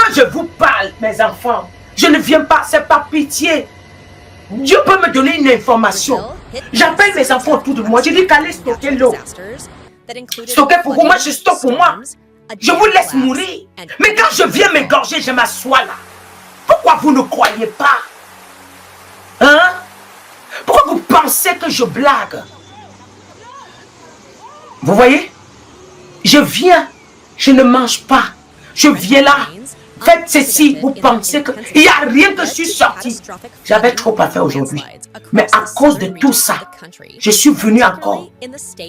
Quand je vous parle, mes enfants, je ne viens pas, c'est par pitié. Dieu peut me donner une information. J'appelle mes enfants autour de moi. Je dis qu'allez stocker l'eau. Stocker pour vous, moi je stocke pour moi. Je vous laisse mourir. Mais quand je viens m'égorger, je m'assois là. Pourquoi vous ne croyez pas? Hein? Pourquoi vous pensez que je blague? Vous voyez? Je viens, je ne mange pas. Je viens là. Faites ceci, vous pensez qu'il n'y a rien que je suis sorti. J'avais trop à faire aujourd'hui. Mais à cause de tout ça, je suis venu encore.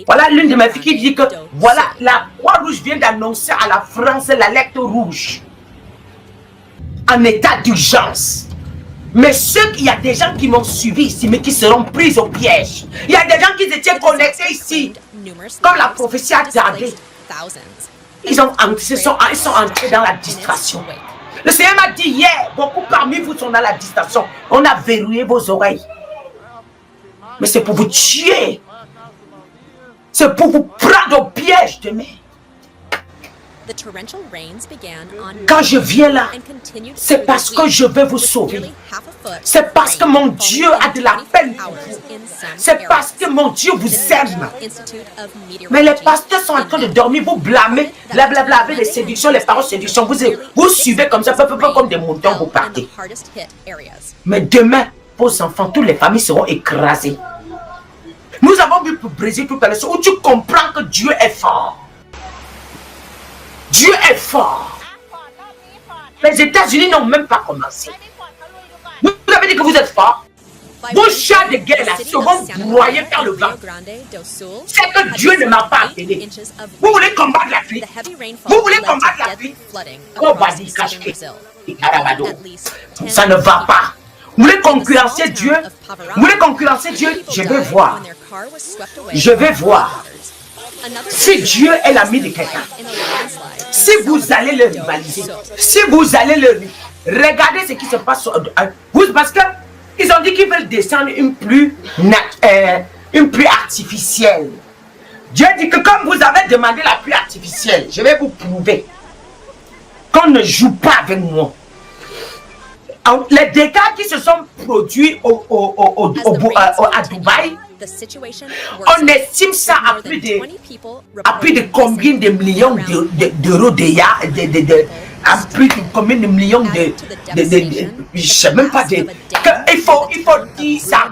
Voilà l'une de mes filles qui dit que voilà, la Croix-Rouge vient d'annoncer à la France l'alerte rouge. En état d'urgence. Mais il y a des gens qui m'ont suivi ici, mais qui seront pris au piège. Il y a des gens qui étaient connectés ici. Comme la prophétie a tardé. Ils sont entrés dans la distraction. Le Seigneur m'a dit hier, beaucoup parmi vous sont dans la distraction. On a verrouillé vos oreilles. Mais c'est pour vous tuer. C'est pour vous prendre au piège demain. Quand je viens là, c'est parce que je veux vous sauver. C'est parce que mon Dieu a de la peine pour vous. C'est parce que mon Dieu vous aime. Mais les pasteurs sont en train de dormir, vous blâmez, blablabla, avec les séductions, les paroles séductions. Vous suivez comme ça, comme des moutons, vous partez. Mais demain, vos enfants, toutes les familles seront écrasées. Nous avons vu pour Brésil tout à l'heure où tu comprends que Dieu est fort. Dieu est fort. Les États-Unis n'ont même pas commencé. Vous avez dit que vous êtes fort. Vos chats de guerre là seront broyés par le vent. C'est que Dieu ne m'a pas appelé. Vous voulez combattre l'Afrique? Vous voulez combattre l'Afrique? Oh, vas-y, cache-toi. Ça ne va pas. Vous voulez concurrencer Dieu? Vous voulez concurrencer Dieu? Je vais voir. Je vais voir. Si Dieu est l'ami de quelqu'un, si vous allez le rivaliser, si vous allez le... Regardez ce qui se passe parce qu'ils ont dit qu'ils veulent descendre une pluie artificielle. Dieu dit que comme vous avez demandé la pluie artificielle, je vais vous prouver qu'on ne joue pas avec moi. Les dégâts qui se sont produits à Dubaï, on estime ça à plus de combien de millions d'euros à plus de combien de millions je ne sais même pas il faut dire ça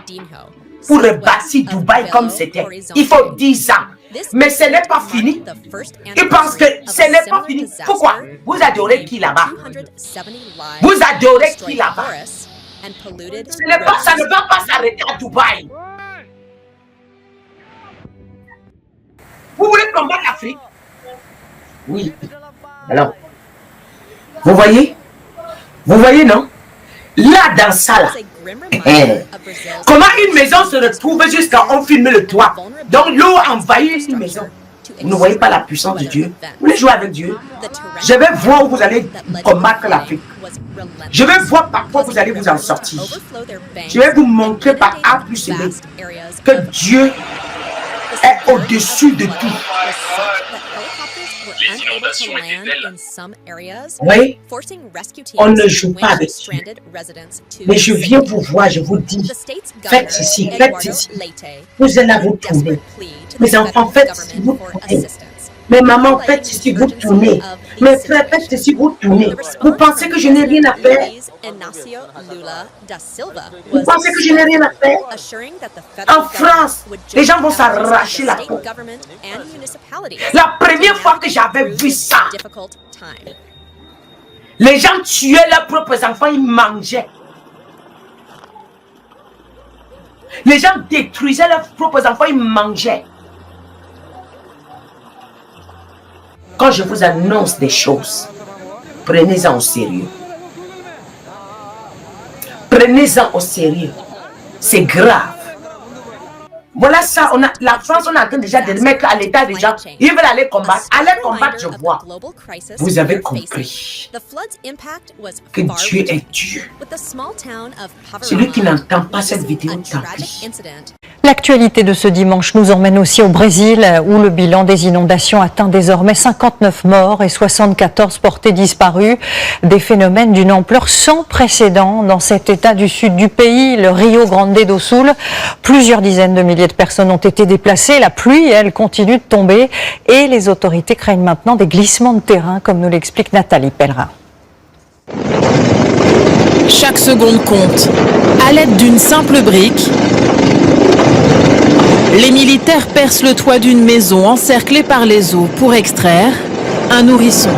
pour rebâtir Dubaï comme c'était. Il faut dire ça. Mais ce n'est pas fini. Ils pensent que ce n'est pas fini. Pourquoi? Vous adorez qui là-bas? Vous adorez qui là-bas? Ça ne va pas s'arrêter à Dubaï. Vous voulez combattre l'Afrique? Oui. Alors, vous voyez? Vous voyez, non? Là, dans ça, là. Comment une maison se retrouve jusqu'à on filme le toit? Donc, l'eau envahit une maison. Vous ne voyez pas la puissance de Dieu? Vous voulez jouer avec Dieu? Je vais voir où vous allez combattre l'Afrique. Je vais voir par quoi vous allez vous en sortir. Je vais vous montrer par A plus B que Dieu est au-dessus de tout. Les inondations étaient-elles? Oui, on ne joue pas avec Dieu. Mais je viens vous voir, je vous dis, faites ceci, faites ceci. Vous allez vous tourner. Mes enfants, faites ceci, vous tournez. Mais maman, faites ceci, vous tournez. Mes frères, faites ceci, vous tournez. Vous pensez que je n'ai rien à faire? Vous pensez que je n'ai rien à faire? En France, les gens vont s'arracher la peau. La première fois que j'avais vu ça, les gens tuaient leurs propres enfants, ils mangeaient. Les gens détruisaient leurs propres enfants, ils mangeaient. Quand je vous annonce des choses, prenez-en au sérieux. Prenez-en au sérieux. C'est grave. Voilà ça, la France, on est en train déjà de mettre à l'état des gens. Ils veulent aller combattre. Allez combattre, je vois. Vous avez compris que Dieu est Dieu. Celui qui n'entend pas cette vidéo, tant pis. L'actualité de ce dimanche nous emmène aussi au Brésil où le bilan des inondations atteint désormais 59 morts et 74 portés disparus. Des phénomènes d'une ampleur sans précédent dans cet état du sud du pays, le Rio Grande do Sul. Plusieurs dizaines de milliers de personnes ont été déplacées. La pluie, elle, continue de tomber et les autorités craignent maintenant des glissements de terrain, comme nous l'explique Nathalie Pellerin. Chaque seconde compte. À l'aide d'une simple brique, les militaires percent le toit d'une maison encerclée par les eaux pour extraire un nourrisson.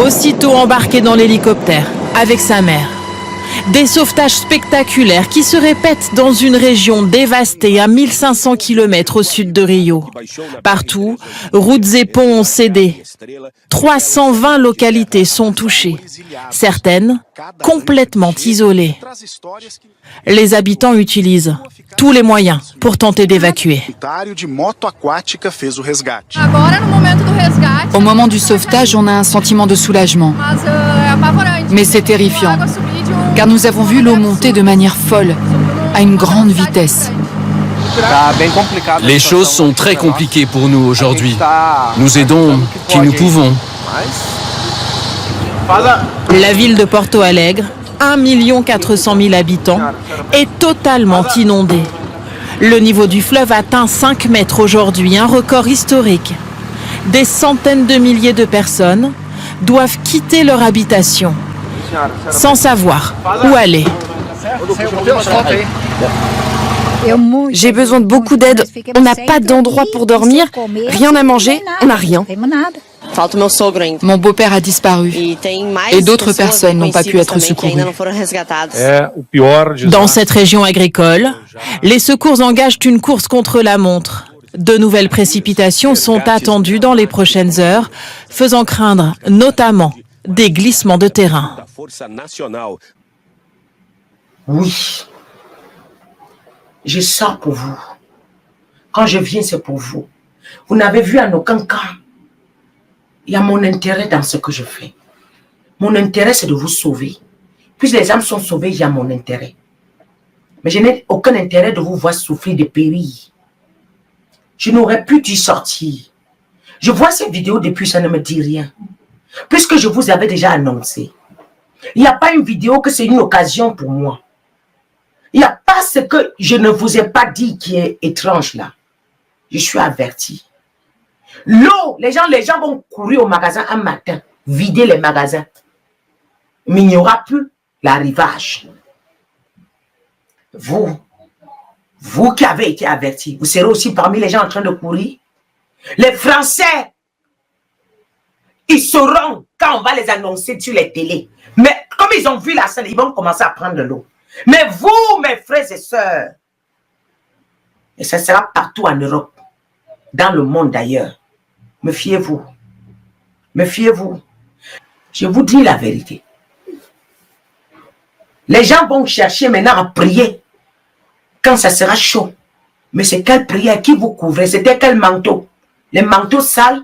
Aussitôt embarqué dans l'hélicoptère avec sa mère. Des sauvetages spectaculaires qui se répètent dans une région dévastée à 1500 km au sud de Rio. Partout, routes et ponts ont cédé. 320 localités sont touchées, certaines complètement isolées. Les habitants utilisent tous les moyens pour tenter d'évacuer. Au moment du sauvetage, on a un sentiment de soulagement. Mais c'est terrifiant, car nous avons vu l'eau monter de manière folle, à une grande vitesse. Les choses sont très compliquées pour nous aujourd'hui. Nous aidons qui nous pouvons. La ville de Porto Alegre, 1 400 000 habitants, est totalement inondée. Le niveau du fleuve atteint 5 mètres aujourd'hui, un record historique. Des centaines de milliers de personnes doivent quitter leur habitation, sans savoir où aller. J'ai besoin de beaucoup d'aide. On n'a pas d'endroit pour dormir, rien à manger, on n'a rien. Mon beau-père a disparu et d'autres personnes n'ont pas pu être secourues. Dans cette région agricole, les secours engagent une course contre la montre. De nouvelles précipitations sont attendues dans les prochaines heures, faisant craindre notamment des glissements de terrain. Oui, je sors pour vous. Quand je viens, c'est pour vous. Vous n'avez vu en aucun cas. Il y a mon intérêt dans ce que je fais. Mon intérêt, c'est de vous sauver. Puis les âmes sont sauvées, il y a mon intérêt. Mais je n'ai aucun intérêt de vous voir souffrir, de périr. Je n'aurais plus dû sortir. Je vois ces vidéos depuis, ça ne me dit rien. Puisque je vous avais déjà annoncé. Il n'y a pas une vidéo que c'est une occasion pour moi. Il n'y a pas ce que je ne vous ai pas dit qui est étrange là. Je suis averti. L'eau, les gens vont courir au magasin un matin, vider les magasins. Mais il n'y aura plus l'arrivage. Vous qui avez été avertis, vous serez aussi parmi les gens en train de courir. Les Français, ils sauront quand on va les annoncer sur les télés. Mais comme ils ont vu la scène, ils vont commencer à prendre de l'eau. Mais vous, mes frères et sœurs, et ça sera partout en Europe, dans le monde d'ailleurs, méfiez-vous. Méfiez-vous. Je vous dis la vérité. Les gens vont chercher maintenant à prier quand ça sera chaud. Mais c'est quelle prière qui vous couvrez? C'était quel manteau? Les manteaux sales